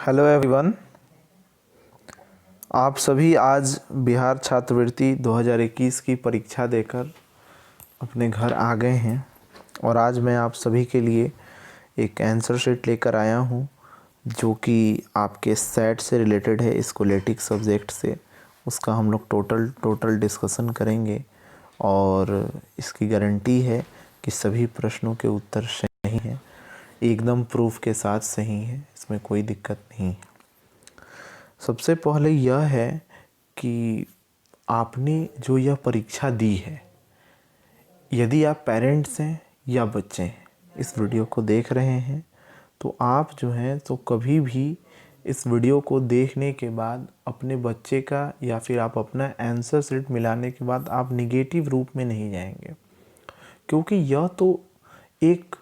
Hello everyone. आप सभी आज बिहार छात्रवृत्ति 2021 की परीक्षा देकर अपने घर आ गए हैं और आज मैं आप सभी के लिए एक आंसर शीट लेकर आया हूं जो कि आपके सेट से रिलेटेड है, स्कॉलेस्टिक सब्जेक्ट से। उसका हम लोग टोटल डिस्कशन करेंगे और इसकी गारंटी है कि सभी प्रश्नों के उत्तर सही हैं, एकदम प्रूफ के साथ सही है, इसमें कोई दिक्कत नहीं है। सबसे पहले यह है कि आपने जो यह परीक्षा दी है, यदि आप पेरेंट्स हैं या बच्चे हैं, इस वीडियो को देख रहे हैं तो आप जो हैं तो कभी भी इस वीडियो को देखने के बाद अपने बच्चे का या फिर आप अपना आंसर शीट मिलाने के बाद आप निगेटिव रूप में नहीं जाएंगे, क्योंकि यह तो एक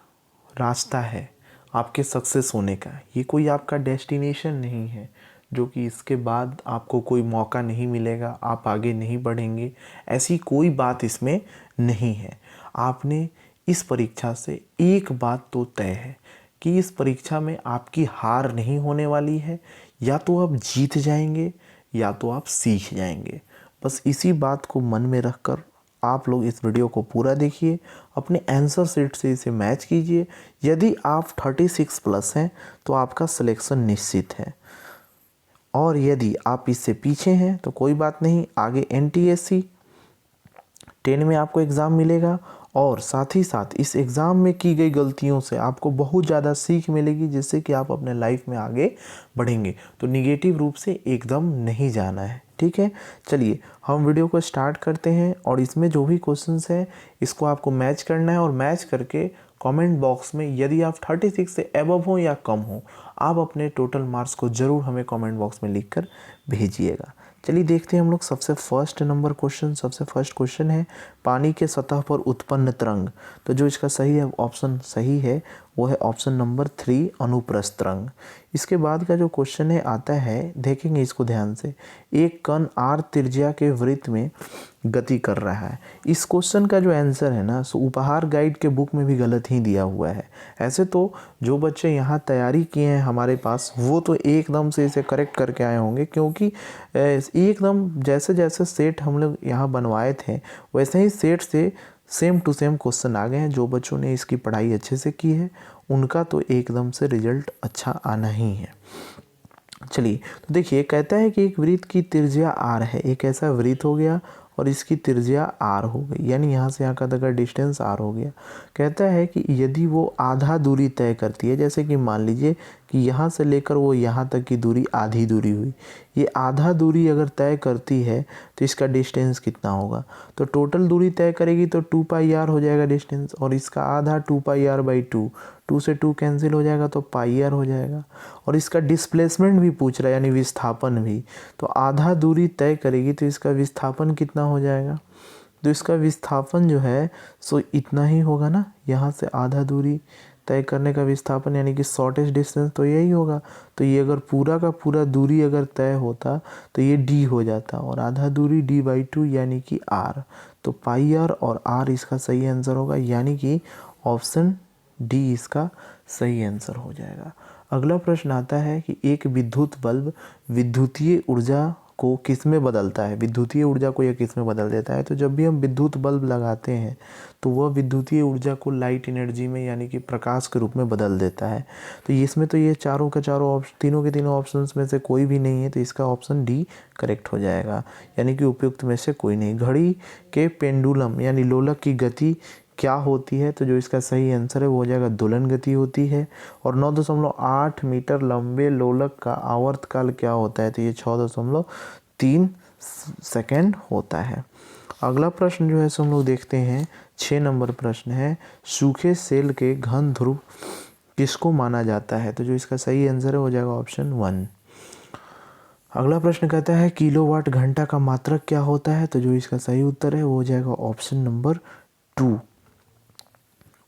रास्ता है आपके सक्सेस होने का। ये कोई आपका डेस्टिनेशन नहीं है जो कि इसके बाद आपको कोई मौका नहीं मिलेगा, आप आगे नहीं बढ़ेंगे, ऐसी कोई बात इसमें नहीं है। आपने इस परीक्षा से एक बात तो तय है कि इस परीक्षा में आपकी हार नहीं होने वाली है। या तो आप जीत जाएंगे या तो आप सीख जाएंगे। बस इसी बात को मन में रखकर आप लोग इस वीडियो को पूरा देखिए, अपने आंसर शीट से इसे मैच कीजिए। यदि आप 36 प्लस हैं तो आपका सिलेक्शन निश्चित है, और यदि आप इससे पीछे हैं तो कोई बात नहीं, आगे NTSC 10 में आपको एग्ज़ाम मिलेगा और साथ ही साथ इस एग्ज़ाम में की गई गलतियों से आपको बहुत ज़्यादा सीख मिलेगी, जिससे कि आप अपने लाइफ में आगे बढ़ेंगे। तो निगेटिव रूप से एकदम नहीं जाना है, ठीक है। चलिए हम वीडियो को स्टार्ट करते हैं और इसमें जो भी क्वेश्चंस हैं इसको आपको मैच करना है और मैच करके कमेंट बॉक्स में यदि आप 36 से एबव हो या कम हो, आप अपने टोटल मार्क्स को ज़रूर हमें कमेंट बॉक्स में लिखकर भेजिएगा। चलिए देखते हैं हम लोग सबसे फर्स्ट क्वेश्चन है पानी के सतह पर उत्पन्न तरंग। तो जो इसका सही है ऑप्शन सही है वो है ऑप्शन नंबर 3 अनुप्रस्थ तरंग। इसके बाद का जो क्वेश्चन है आता है, देखेंगे इसको ध्यान से। एक कण r त्रिज्या के वृत्त में गति कर रहा है। इस क्वेश्चन का जो आंसर है ना, सो उपहार गाइड के बुक में भी गलत ही दिया हुआ है। ऐसे तो जो बच्चे यहाँ तैयारी किए हैं हमारे पास, वो तो एकदम से इसे करेक्ट करके आए होंगे, क्योंकि एकदम जैसे जैसे सेट हम लोग यहाँ बनवाए थे वैसे ही सेट से सेम टू सेम क्वेश्चन आ गए हैं। जो बच्चों ने इसकी पढ़ाई अच्छे से की है उनका तो एकदम से रिजल्ट अच्छा आना ही है। चलिए तो देखिए, कहता है कि एक वृत्त की त्रिज्या r है। एक ऐसा वृत्त हो गया और इसकी त्रिज्या r हो गई, यानी यहाँ से यहाँ का तक का डिस्टेंस r हो गया। कहता है कि यदि वो आधा दूरी तय करती है, जैसे कि मान लीजिए कि यहाँ से लेकर वो यहाँ तक की दूरी आधी दूरी हुई, ये आधा दूरी अगर तय करती है तो इसका डिस्टेंस कितना होगा। तो टोटल दूरी तय करेगी तो 2πr हो जाएगा डिस्टेंस, और इसका आधा 2πr/2, 2 से 2 कैंसिल हो जाएगा तो πr हो जाएगा। और इसका डिस्प्लेसमेंट भी पूछ रहा है, यानी विस्थापन भी। तो आधा दूरी तय करेगी तो इसका विस्थापन कितना हो जाएगा। तो इसका विस्थापन जो है सो इतना ही होगा ना, यहाँ से आधा दूरी तय करने का विस्थापन, यानी कि शॉर्टेस्ट डिस्टेंस तो यही होगा। तो ये अगर पूरा का पूरा दूरी अगर तय होता तो ये d हो जाता, और आधा दूरी d/2 यानी कि r। तो πr और r इसका सही आंसर होगा, यानी कि ऑप्शन डी इसका सही आंसर हो जाएगा। अगला प्रश्न आता है कि एक विद्युत बल्ब विद्युतीय ऊर्जा को किस में बदलता है। विद्युतीय ऊर्जा को यह किस में बदल देता है। तो जब भी हम विद्युत बल्ब लगाते हैं तो वह विद्युतीय ऊर्जा को लाइट एनर्जी में, यानी कि प्रकाश के रूप में बदल देता है। तो इसमें तो ये चारों के चारों तीनों के तीनों ऑप्शंस में से कोई भी नहीं है, तो इसका ऑप्शन डी करेक्ट हो जाएगा, यानी कि उपयुक्त में से कोई नहीं। घड़ी के पेंडुलम यानी लोलक की गति क्या होती है। तो जो इसका सही आंसर है वो हो जाएगा दोलन गति होती है। और 9.8 मीटर लंबे लोलक का आवर्तकाल क्या होता है। तो ये 6.3 सेकेंड होता है। अगला प्रश्न जो है सो हम लोग देखते हैं, 6 नंबर प्रश्न है, सूखे सेल के घन ध्रुव किसको माना जाता है। तो जो इसका सही आंसर है हो जाएगा ऑप्शन 1। अगला प्रश्न कहता है किलोवाट घंटा का मात्रक क्या होता है। तो जो इसका सही उत्तर है वो हो जाएगा ऑप्शन नंबर 2।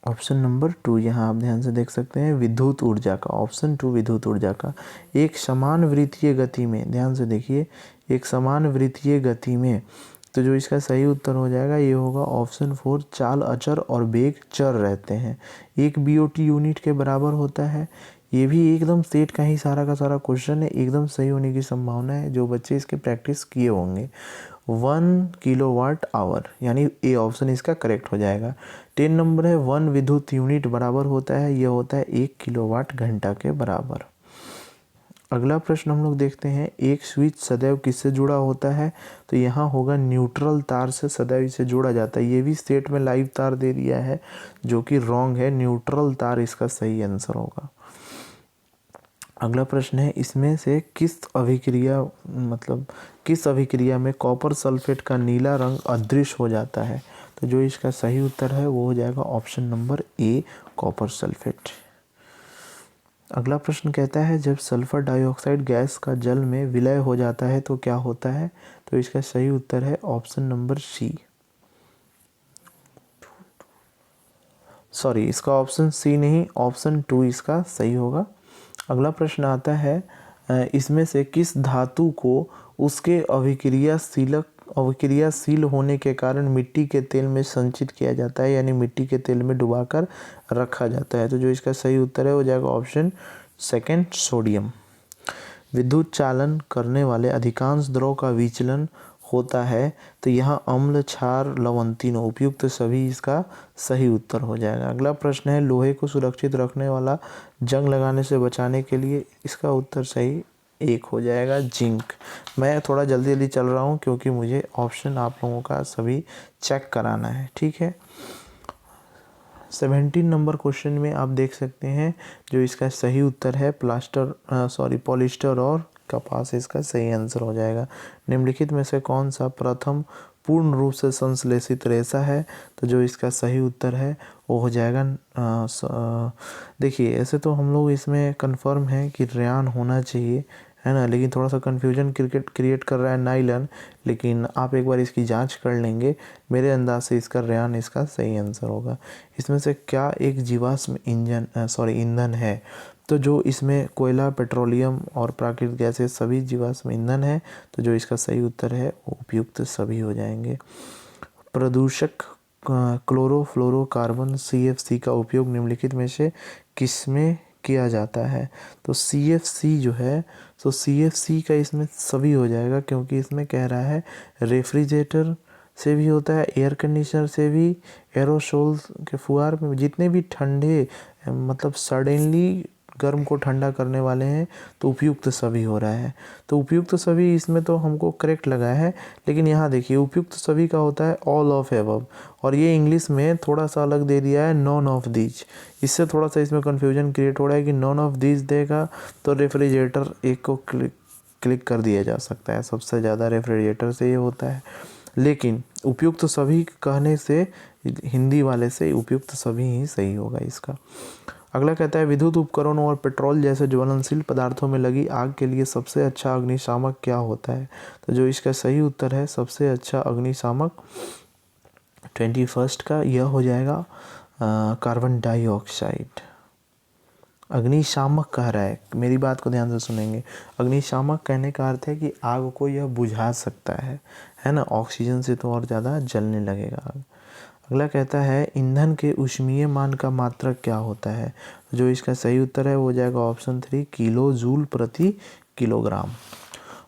ऑप्शन नंबर 2 यहाँ आप ध्यान से देख सकते हैं, विद्युत ऊर्जा का। ऑप्शन 2 विद्युत ऊर्जा का। एक समान वृत्तीय गति में, ध्यान से देखिए, एक समान वृत्तीय गति में, तो जो इसका सही उत्तर हो जाएगा ये होगा ऑप्शन 4, चाल अचर और वेग चर रहते हैं। एक BOT यूनिट के बराबर होता है। ये भी एकदम सेट का ही सारा का सारा क्वेश्चन है, एकदम सही होने की संभावना है जो बच्चे इसके प्रैक्टिस किए होंगे। 1 kWh, यानी ए ऑप्शन इसका करेक्ट हो जाएगा। 10 नंबर है 1 विद्युत यूनिट बराबर होता है, यह होता है 1 किलोवाट घंटा के बराबर। अगला प्रश्न हम लोग देखते हैं, एक स्विच सदैव किससे जुड़ा होता है? तो यहाँ होगा न्यूट्रल तार से सदैव इसे जोड़ा जाता है। ये भी स्टेट में लाइव तार दे दिया है जो कि रॉन्ग है, न्यूट्रल तार इसका सही आंसर होगा। अगला प्रश्न है, इसमें से किस अभिक्रिया में कॉपर सल्फेट का नीला रंग अदृश्य हो जाता है? तो जो इसका सही उत्तर है वो हो जाएगा option number A, copper sulphate. अगला प्रश्न कहता है, जब सल्फर डाइऑक्साइड गैस का जल में विलय हो जाता है तो क्या होता है? तो इसका सही उत्तर है ऑप्शन नंबर सी, सॉरी इसका ऑप्शन सी नहीं, ऑप्शन 2 इसका सही होगा। अगला प्रश्न आता है, इसमें से किस धातु को उसके अभिक्रियाशील होने के कारण मिट्टी के तेल में संचित किया जाता है, यानी मिट्टी के तेल में डुबाकर रखा जाता है? तो जो इसका सही उत्तर है वो जाएगा ऑप्शन सेकंड, सोडियम। विद्युत चालन करने वाले अधिकांश द्रव का विचलन होता है, तो यहाँ अम्ल, क्षार, लवण तीनों उपयुक्त सभी इसका सही उत्तर हो जाएगा। अगला प्रश्न है, लोहे को सुरक्षित रखने वाला जंग लगाने से बचाने के लिए, इसका उत्तर सही एक हो जाएगा, जिंक। मैं थोड़ा जल्दी जल्दी चल रहा हूँ क्योंकि मुझे ऑप्शन आप लोगों का सभी चेक कराना है, ठीक है। 17 नंबर क्वेश्चन में आप देख सकते हैं जो इसका सही उत्तर है पॉलिस्टर और कपास इसका सही आंसर हो जाएगा। निम्नलिखित में से कौन सा प्रथम पूर्ण रूप से संश्लेषित रेशा है? तो जो इसका सही उत्तर है वो हो जाएगा, देखिए ऐसे तो हम लोग इसमें कंफर्म है कि रेयान होना चाहिए, है ना, लेकिन थोड़ा सा कन्फ्यूजन क्रिएट कर रहा है नाइलन, लेकिन आप एक बार इसकी जांच कर लेंगे, मेरे अंदाज से इसका रेयान इसका सही आंसर होगा। इसमें से क्या एक जीवाश्म ईंधन है? तो जो इसमें कोयला, पेट्रोलियम और प्राकृतिक गैस सभी जीवाश्म ईंधन है, तो जो इसका सही उत्तर है वो उपयुक्त सभी हो जाएंगे। प्रदूषक क्लोरोफ्लोरोकार्बन CFC का उपयोग निम्नलिखित में से किसमें किया जाता है? तो CFC जो है, तो CFC का इसमें सभी हो जाएगा क्योंकि इसमें कह रहा है रेफ्रिजरेटर से भी होता है, एयर कंडीशनर से भी, एरोसोल के फुहार में, जितने भी ठंडे मतलब सडनली गर्म को ठंडा करने वाले हैं, तो उपयुक्त सभी हो रहा है। तो उपयुक्त सभी इसमें तो हमको करेक्ट लगा है, लेकिन यहाँ देखिए उपयुक्त सभी का होता है ऑल ऑफ एबव, और ये इंग्लिश में थोड़ा सा अलग दे दिया है नॉन ऑफ दीज। इससे थोड़ा सा इसमें कन्फ्यूजन क्रिएट हो रहा है कि नॉन ऑफ दीज देगा तो रेफ्रिजरेटर एक को क्लिक कर दिया जा सकता है, सबसे ज़्यादा रेफ्रिजरेटर से ये होता है, लेकिन उपयुक्त सभी कहने से हिंदी वाले से उपयुक्त सभी ही सही होगा इसका। अगला कहता है, विद्युत उपकरणों और पेट्रोल जैसे ज्वलनशील पदार्थों में लगी आग के लिए सबसे अच्छा अग्निशामक क्या होता है? तो जो इसका सही उत्तर है सबसे अच्छा अग्निशामक 21st का यह हो जाएगा कार्बन डाइऑक्साइड। अग्निशामक कह रहा है, मेरी बात को ध्यान से सुनेंगे। अग्निशामक कहने का अर्थ है कि आग को यह बुझा सकता है ना, ऑक्सीजन से तो और ज़्यादा जलने लगेगा आग। अगला कहता है, ईंधन के ऊष्मीय मान का मात्रक क्या होता है? जो इसका सही उत्तर है वो जाएगा ऑप्शन 3, किलो जूल प्रति किलोग्राम।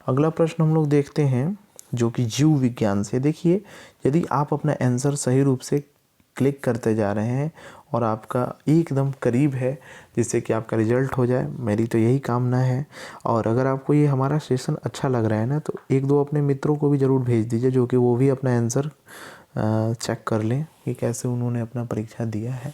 अगला प्रश्न हम लोग देखते हैं जो कि जीव विज्ञान से। देखिए, यदि आप अपना आंसर सही रूप से क्लिक करते जा रहे हैं और आपका एकदम करीब है जिससे कि आपका रिजल्ट हो जाए, मेरी तो यही कामना है। और अगर आपको ये हमारा सेशन अच्छा लग रहा है ना, तो 1-2 अपने मित्रों को भी ज़रूर भेज दीजिए जो कि वो भी अपना आंसर चेक कर लें कि कैसे उन्होंने अपना परीक्षा दिया है।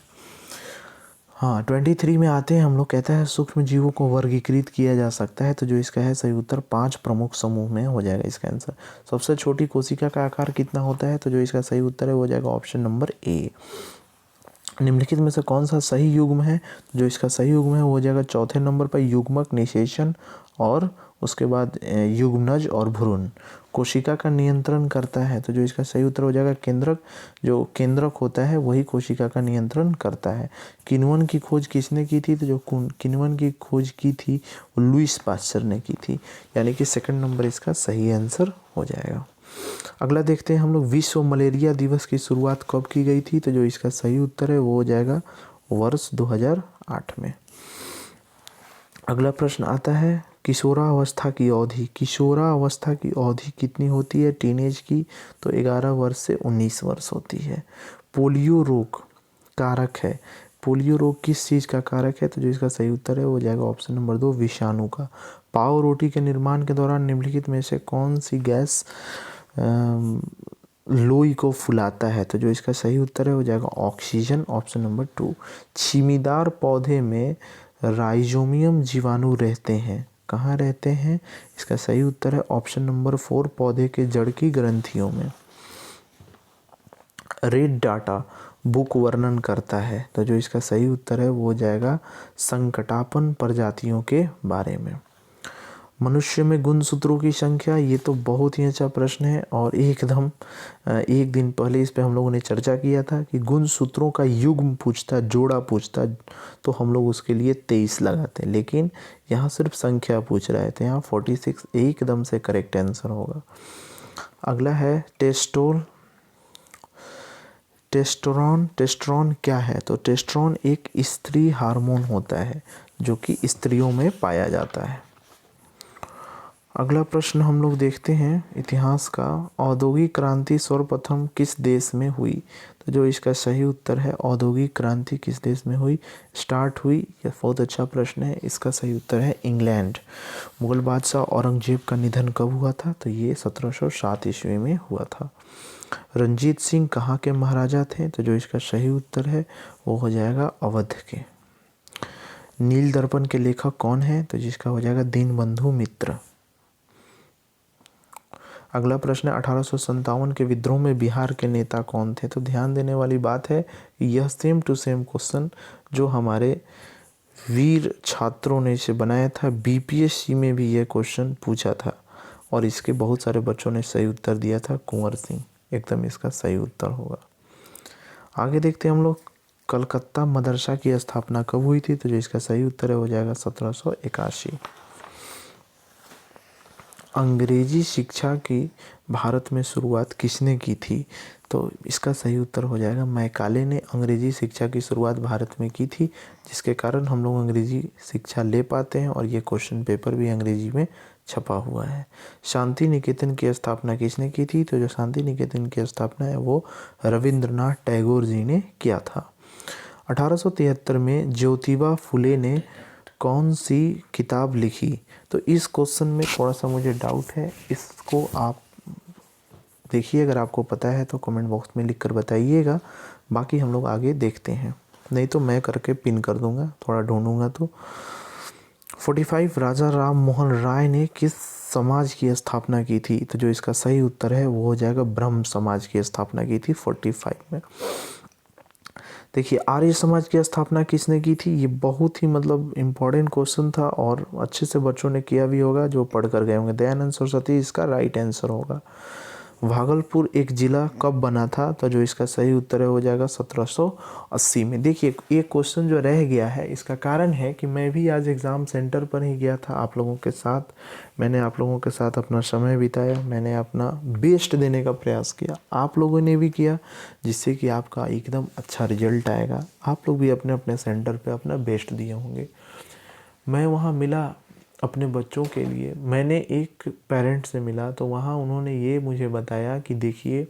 हाँ, 23 में आते हैं हम लोग। कहता है, सूक्ष्म जीवों को वर्गीकृत किया जा सकता है, तो जो इसका है सही उत्तर 5 प्रमुख समूह में हो जाएगा इसका आंसर। सबसे छोटी कोशिका का आकार कितना होता है? तो जो इसका सही उत्तर है वो हो जाएगा ऑप्शन नंबर ए। निम्नलिखित में से कौन सा सही युग्म है? जो इसका सही युग्म है वो हो जाएगा चौथे नंबर पर युग्मक, निषेचन और उसके बाद युग्मनज और भ्रूण। कोशिका का नियंत्रण करता है, तो जो इसका सही उत्तर हो जाएगा केंद्रक। जो केंद्रक होता है वही कोशिका का नियंत्रण करता है। किण्वन की खोज किसने की थी? तो जो किण्वन की खोज की थी वो लुईस पास्चर ने की थी, यानी कि सेकंड नंबर इसका सही आंसर हो जाएगा। अगला देखते हैं हम लोग, विश्व मलेरिया दिवस की शुरुआत कब की गई थी? तो जो इसका सही उत्तर है वो हो जाएगा वर्ष 2008 में। अगला प्रश्न आता है किशोरावस्था की अवधि। किशोरावस्था की अवधि कितनी होती है टीनेज की? तो 11 वर्ष से 19 वर्ष होती है। पोलियो रोग कारक है। पोलियो रोग किस चीज़ का कारक है? तो जो इसका सही उत्तर है वो जाएगा ऑप्शन नंबर 2, विषाणु का। पाव रोटी के निर्माण के दौरान निम्नलिखित में से कौन सी गैस लोई को फुलाता है? तो जो इसका सही उत्तर है वो जाएगा ऑक्सीजन, ऑप्शन नंबर 2। छीमीदार पौधे में राइजोमियम जीवाणु रहते हैं। कहाँ रहते हैं? इसका सही उत्तर है ऑप्शन नंबर 4, पौधे के जड़ की ग्रंथियों में। रेड डाटा बुक वर्णन करता है। तो जो इसका सही उत्तर है वो जाएगा संकटापन प्रजातियों के बारे में। मनुष्य में गुणसूत्रों की संख्या, ये तो बहुत ही अच्छा प्रश्न है और एकदम एक दिन पहले इस पे हम लोगों ने चर्चा किया था कि गुणसूत्रों का युग्म पूछता, जोड़ा पूछता तो हम लोग उसके लिए 23 लगाते, लेकिन यहाँ सिर्फ संख्या पूछ रहा है तो यहाँ 46 एकदम से करेक्ट आंसर होगा। अगला है टेस्टोस्टेरोन क्या है? तो टेस्टोस्टेरोन एक स्त्री हार्मोन होता है जो कि स्त्रियों में पाया जाता है। अगला प्रश्न हम लोग देखते हैं इतिहास का। औद्योगिक क्रांति सर्वप्रथम किस देश में हुई? तो जो इसका सही उत्तर है औद्योगिक क्रांति किस देश में हुई, स्टार्ट हुई? यह बहुत अच्छा प्रश्न है। इसका सही उत्तर है इंग्लैंड। मुगल बादशाह औरंगजेब का निधन कब हुआ था? तो ये 1707 ईस्वी में हुआ था। रंजीत सिंह कहाँ के महाराजा थे? तो जो इसका सही उत्तर है वो हो जाएगा अवध के। नील दर्पण के लेखक कौन है? तो जिसका हो जाएगा दीनबंधु मित्र। अगला प्रश्न है 1857 के विद्रोह में बिहार के नेता कौन थे? तो ध्यान देने वाली बात है यह सेम टू सेम क्वेश्चन जो हमारे वीर छात्रों ने इसे बनाया था, बीपीएससी में भी यह क्वेश्चन पूछा था और इसके बहुत सारे बच्चों ने सही उत्तर दिया था। कुंवर सिंह एकदम इसका सही उत्तर होगा। आगे देखते हैं हम लोग कलकत्ता मदरसा की स्थापना कब हुई थी? तो जो इसका सही उत्तर है हो जाएगा 1781। अंग्रेजी शिक्षा की भारत में शुरुआत किसने की थी? तो इसका सही उत्तर हो जाएगा मैकाले ने अंग्रेजी शिक्षा की शुरुआत भारत में की थी, जिसके कारण हम लोग अंग्रेजी शिक्षा ले पाते हैं और ये क्वेश्चन पेपर भी अंग्रेजी में छपा हुआ है। शांति निकेतन की स्थापना किसने की थी? तो जो शांति निकेतन की स्थापना है वो रविंद्रनाथ टैगोर जी ने किया था। 1873 में ज्योतिबा फुले ने कौन सी किताब लिखी? तो इस क्वेश्चन में थोड़ा सा मुझे डाउट है, इसको आप देखिए, अगर आपको पता है तो कमेंट बॉक्स में लिख कर बताइएगा। बाकी हम लोग आगे देखते हैं, नहीं तो मैं करके पिन कर दूंगा, थोड़ा ढूंढूंगा तो। 45 राजा राम मोहन राय ने किस समाज की स्थापना की थी? तो जो इसका सही उत्तर है वो हो जाएगा ब्रह्म समाज की स्थापना की थी 45 में। देखिए आर्य समाज की स्थापना किसने की थी? ये बहुत ही मतलब इम्पोर्टेंट क्वेश्चन था और अच्छे से बच्चों ने किया भी होगा जो पढ़ कर गए होंगे। दयानंद सरस्वती इसका राइट आंसर होगा। भागलपुर एक ज़िला कब बना था? तो जो इसका सही उत्तर है हो जाएगा 1780 में। देखिए एक क्वेश्चन जो रह गया है, इसका कारण है कि मैं भी आज एग्ज़ाम सेंटर पर ही गया था आप लोगों के साथ। मैंने आप लोगों के साथ अपना समय बिताया, मैंने अपना बेस्ट देने का प्रयास किया, आप लोगों ने भी किया, जिससे कि आपका एकदम अच्छा रिजल्ट आएगा। आप लोग भी अपने अपने सेंटर पर अपना बेस्ट दिए होंगे। मैं वहाँ मिला अपने बच्चों के लिए, मैंने एक पेरेंट से मिला तो वहाँ उन्होंने ये मुझे बताया कि देखिए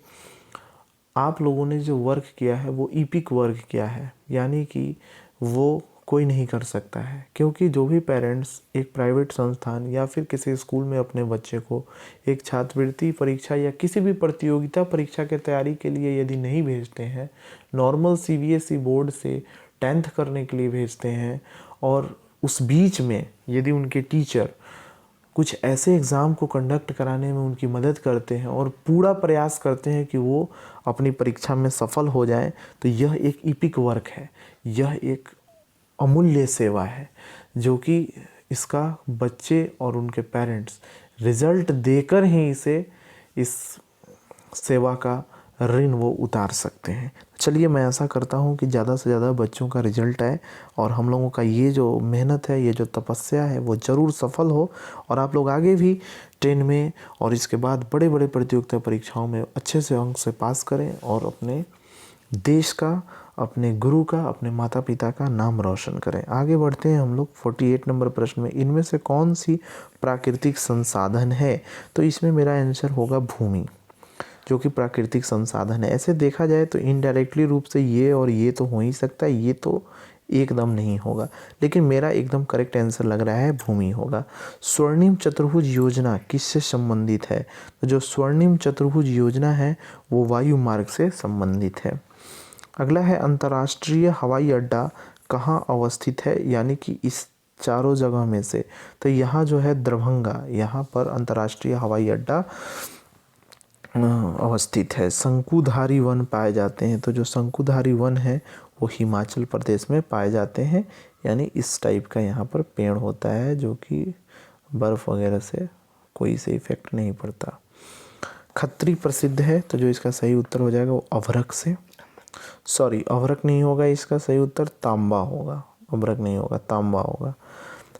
आप लोगों ने जो वर्क किया है वो ईपिक वर्क किया है, यानी कि वो कोई नहीं कर सकता है। क्योंकि जो भी पेरेंट्स एक प्राइवेट संस्थान या फिर किसी स्कूल में अपने बच्चे को एक छात्रवृत्ति परीक्षा या किसी भी प्रतियोगिता परीक्षा के तैयारी के लिए यदि नहीं भेजते हैं, नॉर्मल सीबीएसई बोर्ड से 10th करने के लिए भेजते हैं और उस बीच में यदि उनके टीचर कुछ ऐसे एग्ज़ाम को कंडक्ट कराने में उनकी मदद करते हैं और पूरा प्रयास करते हैं कि वो अपनी परीक्षा में सफल हो जाएं, तो यह एक ईपिक वर्क है, यह एक अमूल्य सेवा है जो कि इसका बच्चे और उनके पेरेंट्स रिज़ल्ट देकर ही इस सेवा का ऋण वो उतार सकते हैं। चलिए मैं ऐसा करता हूँ कि ज़्यादा से ज़्यादा बच्चों का रिजल्ट आए और हम लोगों का ये जो मेहनत है, ये जो तपस्या है वो ज़रूर सफल हो और आप लोग आगे भी 10 में और इसके बाद बड़े बड़े प्रतियोगिता परीक्षाओं में अच्छे से अंक से पास करें और अपने देश का, अपने गुरु का, अपने माता पिता का नाम रोशन करें। आगे बढ़ते हैं हम लोग 48 नंबर प्रश्न में। इनमें से कौन सी प्राकृतिक संसाधन है? तो इसमें मेरा आंसर होगा भूमि, जो कि प्राकृतिक संसाधन है। ऐसे देखा जाए तो इनडायरेक्टली रूप से ये और ये तो हो ही सकता है, ये तो एकदम नहीं होगा, लेकिन मेरा एकदम करेक्ट आंसर लग रहा है भूमि होगा। स्वर्णिम चतुर्भुज योजना किससे संबंधित है? तो जो स्वर्णिम चतुर्भुज योजना है वो वायु मार्ग से संबंधित है। अगला है अंतर्राष्ट्रीय हवाई अड्डा कहाँ अवस्थित है, यानी कि इस चारों जगह में से। तो यहाँ जो है दरभंगा, यहाँ पर अंतर्राष्ट्रीय हवाई अड्डा अवस्थित है। शंकुधारी वन पाए जाते हैं, तो जो शंकुधारी वन है वो हिमाचल प्रदेश में पाए जाते हैं, यानी इस टाइप का यहाँ पर पेड़ होता है जो कि बर्फ़ वगैरह से कोई से इफेक्ट नहीं पड़ता। खत्री प्रसिद्ध है, तो जो इसका सही उत्तर हो जाएगा वो अभ्रक से, सॉरी अभ्रक नहीं होगा, इसका सही उत्तर तांबा होगा, अभ्रक नहीं होगा, तांबा होगा।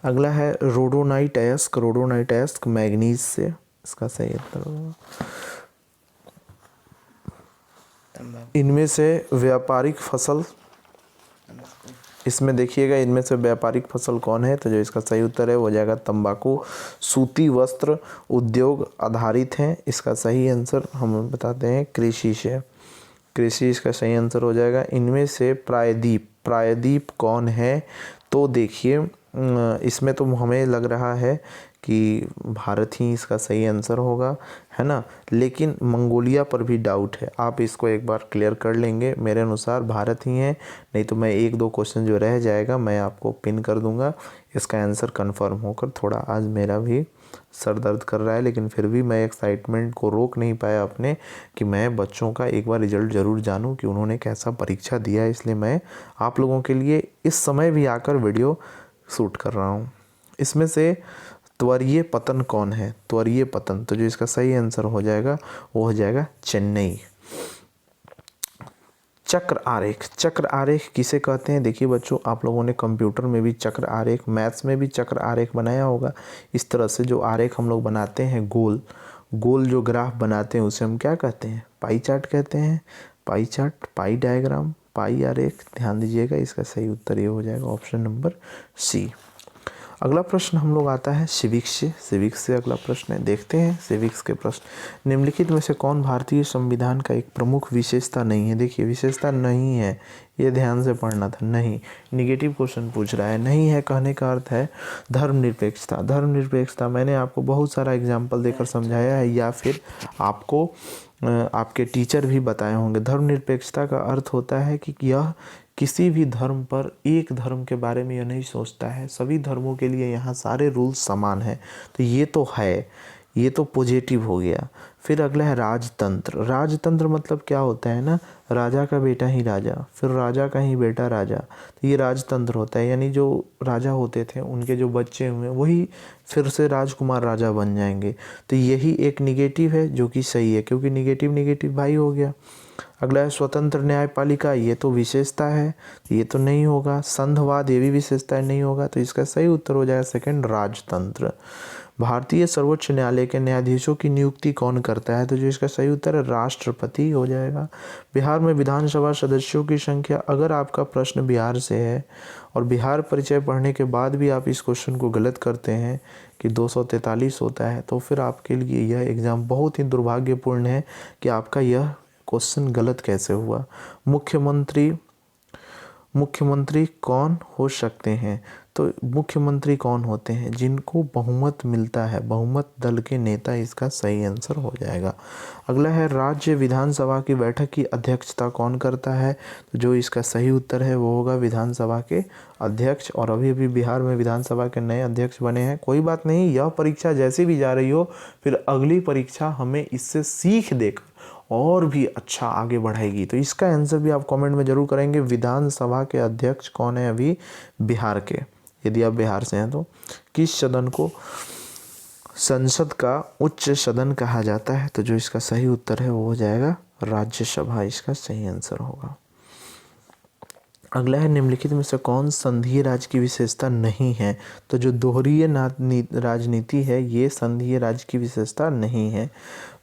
अगला है रोडोनाइट अयस्क, रोडोनाइट अयस्क मैग्नीज से, इसका सही उत्तर होगा। इनमें से व्यापारिक फसल, इसमें देखिएगा इनमें से व्यापारिक फसल कौन है? तो जो इसका सही उत्तर है वो हो जाएगा तंबाकू। सूती वस्त्र उद्योग आधारित हैं, इसका सही आंसर हम बताते हैं कृषि से, कृषि इसका सही आंसर हो जाएगा। इनमें से प्रायद्वीप, प्रायद्वीप कौन है? तो देखिए इसमें तो हमें लग रहा है कि भारत ही इसका सही आंसर होगा, है ना, लेकिन मंगोलिया पर भी डाउट है। आप इसको एक बार क्लियर कर लेंगे, मेरे अनुसार भारत ही है, नहीं तो मैं एक दो क्वेश्चन जो रह जाएगा मैं आपको पिन कर दूंगा, इसका आंसर कंफर्म होकर। थोड़ा आज मेरा भी सर दर्द कर रहा है, लेकिन फिर भी मैं एक्साइटमेंट को रोक नहीं पाया अपने कि मैं बच्चों का एक बार रिजल्ट ज़रूर जानूं कि उन्होंने कैसा परीक्षा दिया है, इसलिए मैं आप लोगों के लिए इस समय भी आकर वीडियो शूट कर रहा हूं। इसमें से त्वरीय पतन कौन है? त्वरीय पतन, तो जो इसका सही आंसर हो जाएगा वो हो जाएगा चेन्नई। चक्र आरेख, चक्र आरेख किसे कहते हैं? देखिए बच्चों, आप लोगों ने कंप्यूटर में भी चक्र आरेख, मैथ्स में भी चक्र आरेख बनाया होगा। इस तरह से जो आरेख हम लोग बनाते हैं, गोल गोल जो ग्राफ बनाते हैं उसे हम क्या कहते हैं? पाई चार्ट कहते हैं। पाई चार्ट, पाई डायग्राम, पाई आरेख, ध्यान दीजिएगा, इसका सही उत्तर ये हो जाएगा ऑप्शन नंबर सी। अगला प्रश्न हम लोग आता है सिविक्स से, सिविक्स से अगला प्रश्न है, देखते हैं सिविक्स के प्रश्न। निम्नलिखित में से कौन भारतीय संविधान का एक प्रमुख विशेषता नहीं है? देखिए विशेषता नहीं है, ये ध्यान से पढ़ना था, नहीं, निगेटिव क्वेश्चन पूछ रहा है। नहीं है कहने का अर्थ है धर्मनिरपेक्षता। धर्मनिरपेक्षता मैंने आपको बहुत सारा एग्जाम्पल देकर समझाया है, या फिर आपको आपके टीचर भी बताए होंगे। धर्मनिरपेक्षता का अर्थ होता है कि यह किसी भी धर्म पर, एक धर्म के बारे में यह नहीं सोचता है, सभी धर्मों के लिए यहाँ सारे रूल्स समान हैं। तो ये तो है, ये तो पॉजिटिव हो गया। फिर अगला है राजतंत्र। राजतंत्र मतलब क्या होता है ना, राजा का बेटा ही राजा, फिर राजा का ही बेटा राजा, तो ये राजतंत्र होता है। यानी जो राजा होते थे उनके जो बच्चे हुए वही फिर से राजकुमार राजा बन जाएंगे। तो यही एक निगेटिव है जो कि सही है, क्योंकि निगेटिव निगेटिव भाई हो गया। अगला है स्वतंत्र न्यायपालिका, ये तो विशेषता है, ये तो नहीं होगा। संघवाद, ये भी विशेषता नहीं होगा, तो इसका सही उत्तर हो जाएगा सेकंड, राजतंत्र। भारतीय सर्वोच्च न्यायालय के न्यायाधीशों की नियुक्ति कौन करता है? तो जो इसका सही उत्तर है राष्ट्रपति हो जाएगा। बिहार में विधानसभा सदस्यों की संख्या, अगर आपका प्रश्न बिहार से है और बिहार परिचय पढ़ने के बाद भी आप इस क्वेश्चन को गलत करते हैं कि 243 होता है, तो फिर आपके लिए यह एग्ज़ाम बहुत ही दुर्भाग्यपूर्ण है कि आपका यह क्वेश्चन गलत कैसे हुआ। मुख्यमंत्री कौन हो सकते हैं? तो मुख्यमंत्री कौन होते हैं? जिनको बहुमत मिलता है, बहुमत दल के नेता, इसका सही आंसर हो जाएगा। अगला है राज्य विधानसभा की बैठक की अध्यक्षता कौन करता है? तो जो इसका सही उत्तर है वो होगा विधानसभा के अध्यक्ष। और अभी अभी बिहार में विधानसभा के नए अध्यक्ष बने हैं। कोई बात नहीं, यह परीक्षा जैसी भी जा रही हो, फिर अगली परीक्षा हमें इससे सीख देकर और भी अच्छा आगे बढ़ाएगी। तो इसका आंसर भी आप कमेंट में जरूर करेंगे। विधानसभा के अध्यक्ष कौन है अभी बिहार के, यदि आप बिहार से हैं तो? किस सदन को संसद का उच्च सदन कहा जाता है? तो जो इसका सही उत्तर है वो हो जाएगा राज्यसभा, इसका सही आंसर होगा। अगला है, निम्नलिखित में से कौन संघीय राज्य की विशेषता नहीं है? तो जो दोहरीय राजनीति है ये संघीय राज्य की विशेषता नहीं है।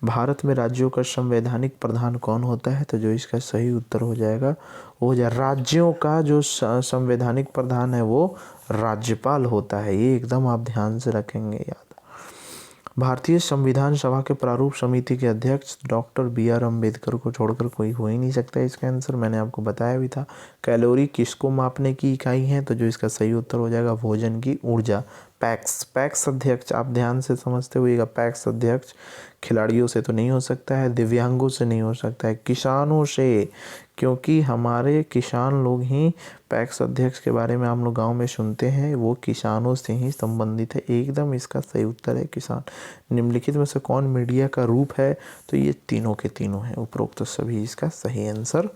भारत में राज्यों का संवैधानिक प्रधान कौन होता है? तो जो इसका सही उत्तर हो जाएगा वो हो जाए राज्यों का जो संवैधानिक प्रधान है वो राज्यपाल होता है। ये एकदम आप ध्यान से रखेंगे याद। भारतीय संविधान सभा के प्रारूप समिति के अध्यक्ष डॉक्टर BR अम्बेडकर को छोड़कर कोई हो ही नहीं सकता। इसका आंसर मैंने आपको बताया भी था। कैलोरी किसको मापने की इकाई है? तो जो इसका सही उत्तर हो जाएगा भोजन की ऊर्जा। पैक्स अध्यक्ष आप ध्यान से समझते हुएगा। पैक्स अध्यक्ष खिलाड़ियों से तो नहीं हो सकता है, दिव्यांगों से नहीं हो सकता है, किसानों से, क्योंकि हमारे किसान लोग ही पैक्स अध्यक्ष के बारे में हम लोग गांव में सुनते हैं, वो किसानों से ही संबंधित है। एकदम इसका सही उत्तर है किसान। निम्नलिखित में से कौन मीडिया का रूप है? तो ये तीनों के तीनों हैं, उपरोक्त सभी इसका सही आंसर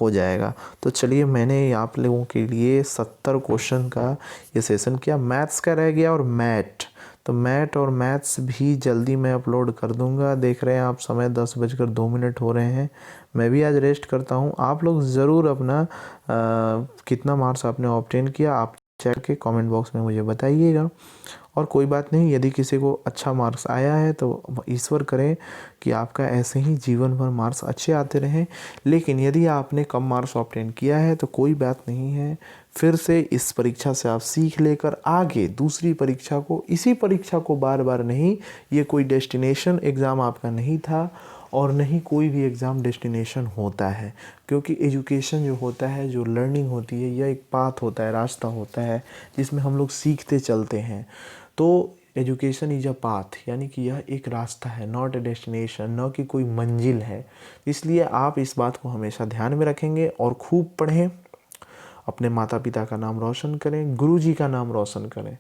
हो जाएगा। तो चलिए, मैंने आप लोगों के लिए 70 क्वेश्चन का ये सेशन किया। मैथ्स का रह गया और मैट और मैथ्स भी जल्दी मैं अपलोड कर दूंगा। देख रहे हैं आप समय 10:02 हो रहे हैं। मैं भी आज रेस्ट करता हूं। आप लोग ज़रूर अपना कितना मार्क्स आपने ऑब्टेन किया आप चेक के कमेंट बॉक्स में मुझे बताइएगा। और कोई बात नहीं, यदि किसी को अच्छा मार्क्स आया है तो ईश्वर करें कि आपका ऐसे ही जीवन भर मार्क्स अच्छे आते रहें। लेकिन यदि आपने कम मार्क्स ऑब्टेन किया है तो कोई बात नहीं है, फिर से इस परीक्षा से आप सीख लेकर आगे दूसरी परीक्षा को, इसी परीक्षा को बार बार नहीं, ये कोई डेस्टिनेशन एग्ज़ाम आपका नहीं था और नहीं कोई भी एग्ज़ाम डेस्टिनेशन होता है। क्योंकि एजुकेशन जो होता है, जो लर्निंग होती है, यह एक पाथ होता है, रास्ता होता है जिसमें हम लोग सीखते चलते हैं। तो एजुकेशन इज अ पाथ, यानी कि यह एक रास्ता है, नॉट ए डेस्टिनेशन, न कि कोई मंजिल है। इसलिए आप इस बात को हमेशा ध्यान में रखेंगे और खूब पढ़ें, अपने माता पिता का नाम रोशन करें, गुरुजी का नाम रोशन करें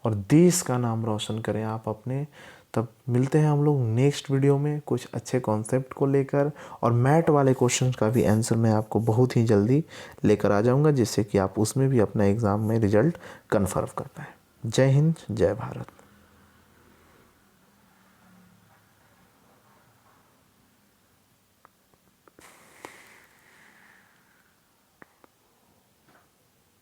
और देश का नाम रोशन करें आप अपने। तब मिलते हैं हम लोग नेक्स्ट वीडियो में कुछ अच्छे कॉन्सेप्ट को लेकर, और मैट वाले क्वेश्चन का भी आंसर मैं आपको बहुत ही जल्दी लेकर आ जाऊंगा, जिससे कि आप उसमें भी अपना एग्ज़ाम में रिजल्ट कन्फर्म कर पाएँ। जय हिंद, जय भारत।